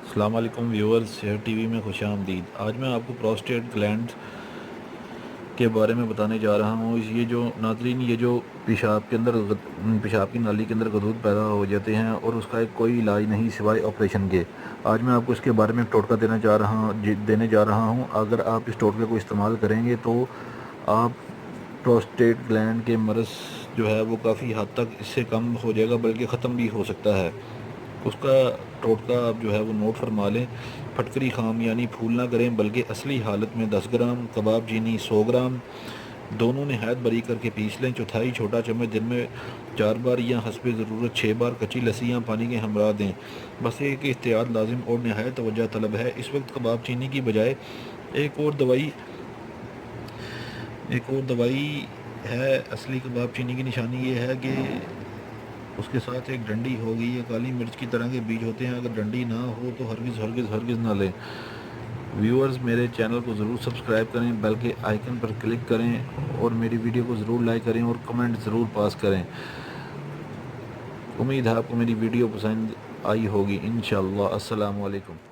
السلام علیکم ویورز، صحت ٹی وی میں خوش آمدید۔ آج میں آپ کو پروسٹیٹ گلینڈ کے بارے میں بتانے جا رہا ہوں۔ یہ جو ناظرین، یہ جو پیشاب کی نالی کے اندر غدود پیدا ہو جاتے ہیں اور اس کا کوئی علاج نہیں سوائے آپریشن کے۔ آج میں آپ کو اس کے بارے میں ایک ٹوٹکا دینے جا رہا ہوں۔ اگر آپ اس ٹوٹکے کو استعمال کریں گے تو آپ پروسٹیٹ گلینڈ کے مرض جو ہے وہ کافی حد تک اس سے کم ہو جائے گا، بلکہ ختم بھی ہو سکتا ہے۔ اس کا ٹوٹکا آپ جو ہے وہ نوٹ فرما لیں۔ پھٹکری خام یعنی پھول نہ کریں، بلکہ اصلی حالت میں 10 گرام کباب چینی 100 گرام دونوں نہایت بریک کر کے پیس لیں۔ چوتھائی چھوٹا چمچ دن میں 4 بار یا حسب ضرورت 6 بار کچی لسی یا پانی کے ہمراہ دیں۔ بس ایک احتیاط لازم اور نہایت توجہ طلب ہے۔ اس وقت کباب چینی کی بجائے ایک اور دوائی ہے۔ اصلی کباب چینی کی نشانی یہ ہے کہ اس کے ساتھ ایک ڈنڈی ہوگی یا کالی مرچ کی طرح کے بیج ہوتے ہیں۔ اگر ڈنڈی نہ ہو تو ہرگز نہ لیں۔ ویورز، میرے چینل کو ضرور سبسکرائب کریں، بیل کے آئیکن پر کلک کریں اور میری ویڈیو کو ضرور لائک کریں اور کمنٹ ضرور پاس کریں۔ امید ہے آپ کو میری ویڈیو پسند آئی ہوگی۔ انشاءاللہ۔ السلام علیکم۔